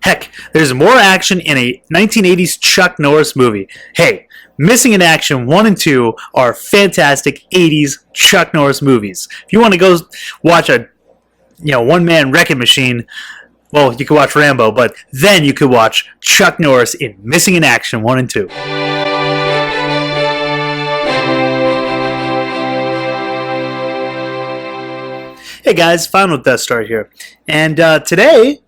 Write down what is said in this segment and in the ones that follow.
Heck, there's more action in a 1980s Chuck Norris movie. Hey, Missing in Action 1 and 2 are fantastic 80s Chuck Norris movies. If you want to go watch a one-man wrecking machine, well, you could watch Rambo, but then you could watch Chuck Norris in Missing in Action 1 and 2. Hey guys, Final Death Star here. And today,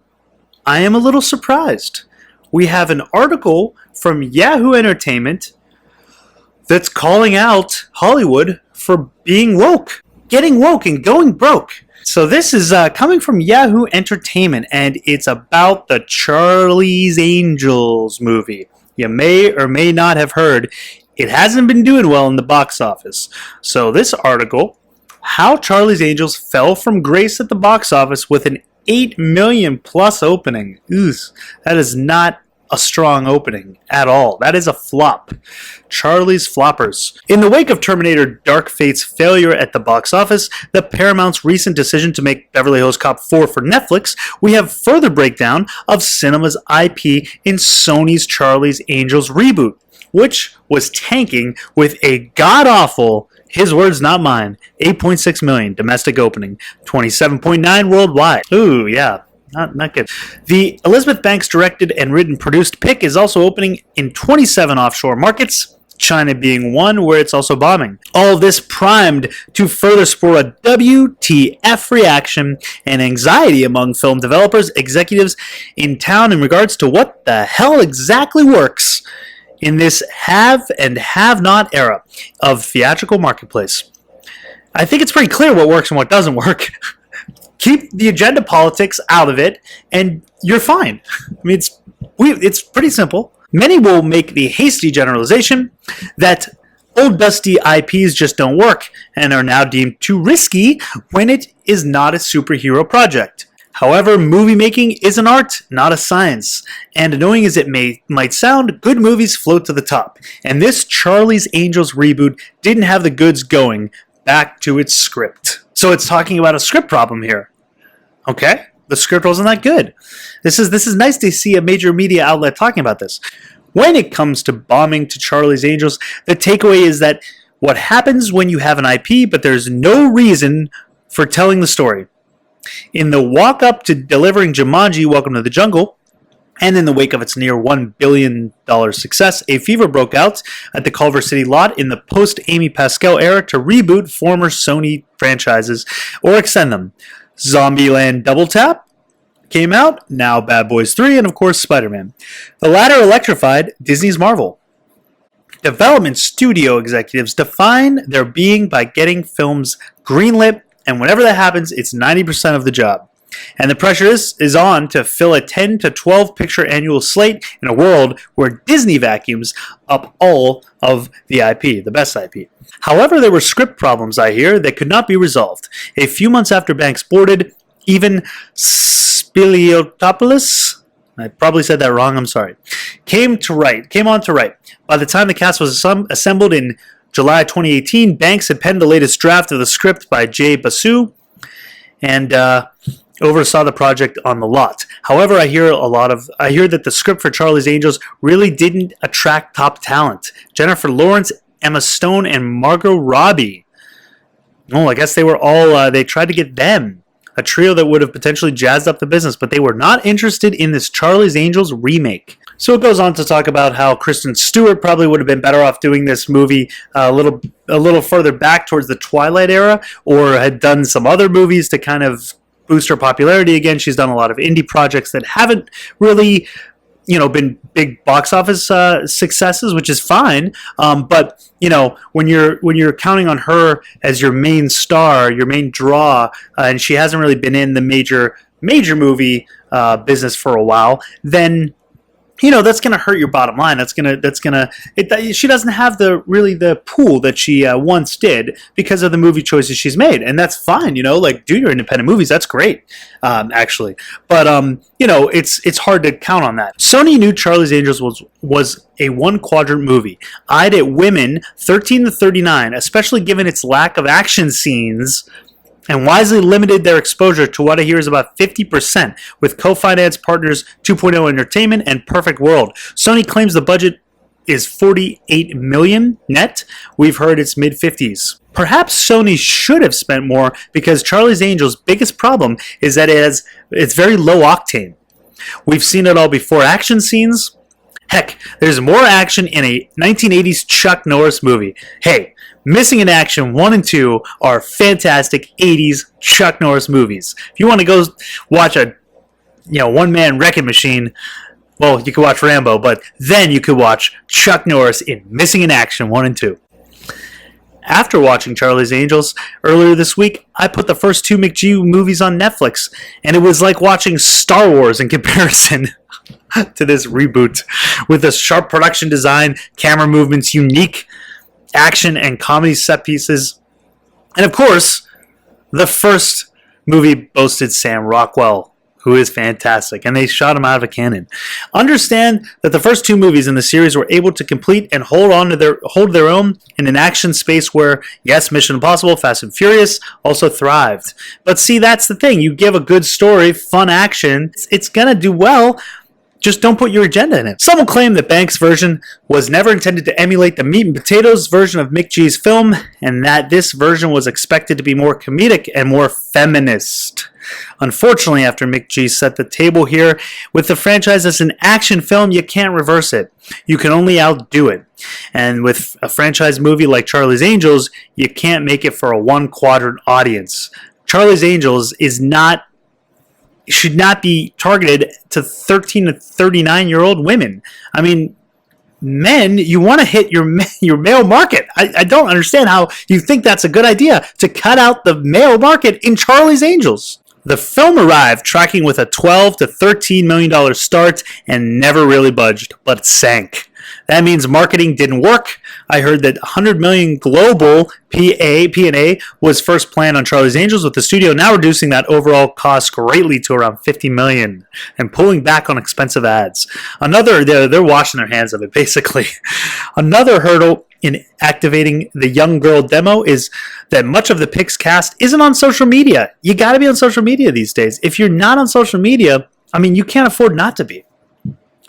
I am a little surprised. We have an article from Yahoo Entertainment that's calling out Hollywood for being woke, getting woke and going broke. So this is coming from Yahoo Entertainment, and it's about the Charlie's Angels movie. You may or may not have heard it hasn't been doing well in the box office. So this article, how Charlie's Angels fell from grace at the box office with an 8 million plus opening. That is not a strong opening at all. That is a flop. Charlie's floppers. In the wake of Terminator Dark Fate's failure at the box office, the Paramount's recent decision to make Beverly Hills Cop 4 for Netflix, we have further breakdown of cinema's IP in Sony's Charlie's Angels reboot, which was tanking with a god-awful, his words not mine, 8.6 million domestic opening, 27.9 worldwide. Ooh, yeah. Not good. The Elizabeth Banks directed and written produced pick is also opening in 27 offshore markets, China being one where it's also bombing. All of this primed to further spur a WTF reaction and anxiety among film developers, executives in town in regards to what the hell exactly works in this have and have not era of theatrical marketplace. I think it's pretty clear what works and what doesn't work. Keep the agenda politics out of it, and you're fine. I mean, it's pretty simple. Many will make the hasty generalization that old dusty IPs just don't work and are now deemed too risky when it is not a superhero project. However, movie making is an art, not a science. And annoying as it might sound, good movies float to the top. And this Charlie's Angels reboot didn't have the goods going back to its script. So it's talking about a script problem here. Okay? The script wasn't that good. This is nice to see a major media outlet talking about this. When it comes to bombing to Charlie's Angels, the takeaway is that what happens when you have an IP, but there's no reason for telling the story. In the walk-up to delivering Jumanji, Welcome to the Jungle, and in the wake of its near $1 billion success, a fever broke out at the Culver City lot in the post-Amy Pascal era to reboot former Sony franchises or extend them. Zombieland Double Tap came out, now Bad Boys 3, and of course Spider-Man. The latter electrified Disney's Marvel. Development studio executives define their being by getting films greenlit, and whenever that happens, it's 90% of the job. And the pressure is on to fill a 10 to 12 picture annual slate in a world where Disney vacuums up all of the IP, the best IP. However, there were script problems, I hear, that could not be resolved. A few months after Banks boarded, even Spiliotopoulos, I probably said that wrong, I'm sorry, came on to write. By the time the cast was assembled in July 2018, Banks had penned the latest draft of the script by Jay Basu, and oversaw the project on the lot. However, I hear that the script for Charlie's Angels really didn't attract top talent. Jennifer Lawrence, Emma Stone, and Margot Robbie. Oh, I guess they were all, they tried to get them. A trio that would have potentially jazzed up the business, but they were not interested in this Charlie's Angels remake. So it goes on to talk about how Kristen Stewart probably would have been better off doing this movie a little further back towards the Twilight era, or had done some other movies to kind of boost her popularity again. She's done a lot of indie projects that haven't really, been big box office successes, which is fine. But when you're counting on her as your main star, your main draw, and she hasn't really been in the major movie business for a while, then that's going to hurt your bottom line. She doesn't have the pool that she once did because of the movie choices she's made. And that's fine, do your independent movies. That's great, actually. But, it's hard to count on that. Sony knew Charlie's Angels was a one-quadrant movie, eyed at women 13 to 39, especially given its lack of action scenes and wisely limited their exposure to what I hear is about 50% with co-finance partners 2.0 Entertainment and Perfect World. Sony claims the budget is $48 million net. We've heard it's mid-50s. Perhaps Sony should have spent more because Charlie's Angels' biggest problem is that it's very low octane. We've seen it all before. Action scenes. Heck, there's more action in a 1980s Chuck Norris movie. Hey, Missing in Action 1 and 2 are fantastic 80s Chuck Norris movies. If you want to go watch a one-man wrecking machine, well, you could watch Rambo, but then you could watch Chuck Norris in Missing in Action 1 and 2. After watching Charlie's Angels earlier this week, I put the first 2 McG movies on Netflix, and it was like watching Star Wars in comparison to this reboot, with a sharp production design, camera movements, unique action and comedy set pieces. And of course, the first movie boasted Sam Rockwell, who is fantastic, and they shot him out of a cannon. Understand that the first 2 movies in the series were able to complete and hold their own in an action space where, yes, Mission Impossible, Fast and Furious also thrived. But see, that's the thing. You give a good story, fun action, it's gonna do well. Just don't put your agenda in it. Some will claim that Banks' version was never intended to emulate the meat and potatoes version of McG's film, and that this version was expected to be more comedic and more feminist. Unfortunately, after McG set the table here, with the franchise as an action film, you can't reverse it. You can only outdo it. And with a franchise movie like Charlie's Angels, you can't make it for a one-quadrant audience. Charlie's Angels should not be targeted to 13 to 39-year-old women. I mean, men, you want to hit your male market. I don't understand how you think that's a good idea to cut out the male market in Charlie's Angels. The film arrived tracking with a $12 to $13 million start and never really budged, but it sank. That means marketing didn't work. I heard that $100 million global P&A was first planned on Charlie's Angels, with the studio now reducing that overall cost greatly to around $50 million and pulling back on expensive ads. They're washing their hands of it, basically. Another hurdle in activating the young girl demo is that much of the Pix cast isn't on social media. You got to be on social media these days. If you're not on social media, I mean, you can't afford not to be.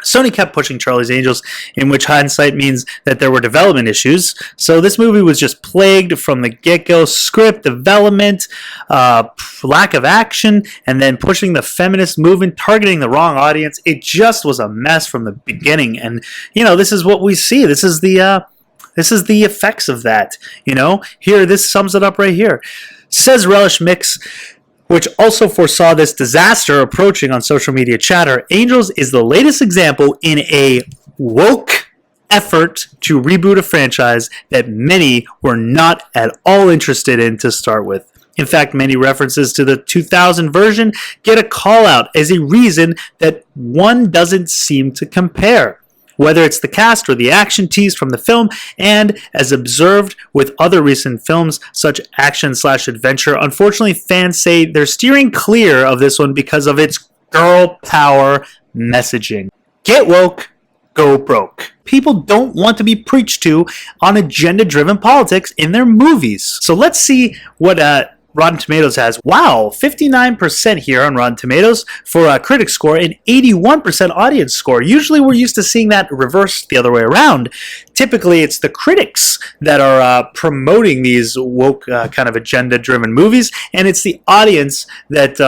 Sony kept pushing Charlie's Angels, in which hindsight means that there were development issues. So this movie was just plagued from the get-go: script, development, lack of action, and then pushing the feminist movement, targeting the wrong audience. It just was a mess from the beginning. And, this is what we see. This is the effects of that. Here, this sums it up right here. Says Relish Mix, which also foresaw this disaster approaching on social media chatter. Angels is the latest example in a woke effort to reboot a franchise that many were not at all interested in to start with. In fact, many references to the 2000 version get a call out as a reason that one doesn't seem to compare, whether it's the cast or the action teased from the film, and as observed with other recent films such action/adventure. Unfortunately, fans say they're steering clear of this one because of its girl power messaging. Get woke, go broke. People don't want to be preached to on agenda-driven politics in their movies. So let's see what Rotten Tomatoes has. Wow, 59% here on Rotten Tomatoes for a critic score and 81% audience score. Usually we're used to seeing that reversed the other way around. Typically it's the critics that are promoting these woke kind of agenda-driven movies, and it's the audience that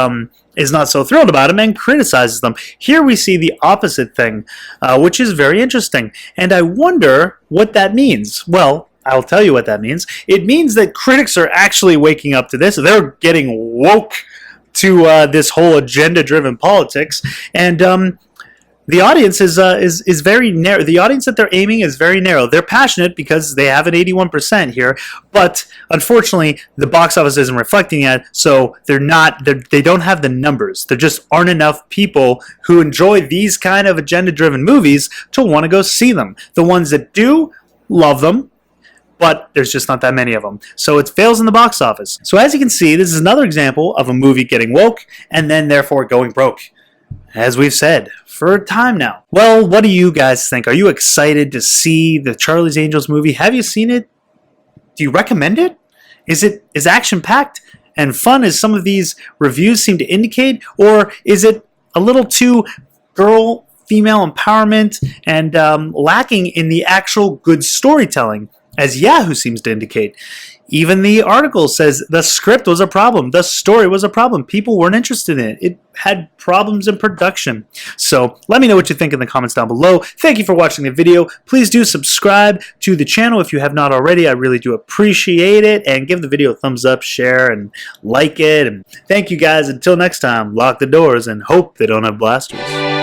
is not so thrilled about them and criticizes them. Here we see the opposite thing, which is very interesting. And I wonder what that means. Well, I'll tell you what that means. It means that critics are actually waking up to this. They're getting woke to this whole agenda-driven politics, and the audience is very narrow. The audience that they're aiming is very narrow. They're passionate because they have an 81% here, but unfortunately, the box office isn't reflecting that. So they don't have the numbers. There just aren't enough people who enjoy these kind of agenda-driven movies to want to go see them. The ones that do love them, but there's just not that many of them. So it fails in the box office. So as you can see, this is another example of a movie getting woke and then therefore going broke, as we've said for a time now. Well, what do you guys think? Are you excited to see the Charlie's Angels movie? Have you seen it? Do you recommend it? Is action-packed? and fun as some of these reviews seem to indicate, or is it a little too female empowerment and lacking in the actual good storytelling, as Yahoo seems to indicate? Even the article says the script was a problem. The story was a problem. People weren't interested in it. It had problems in production. So let me know what you think in the comments down below. Thank you for watching the video. Please do subscribe to the channel if you have not already. I really do appreciate it. And give the video a thumbs up, share, and like it. And thank you guys. Until next time, lock the doors and hope they don't have blasters.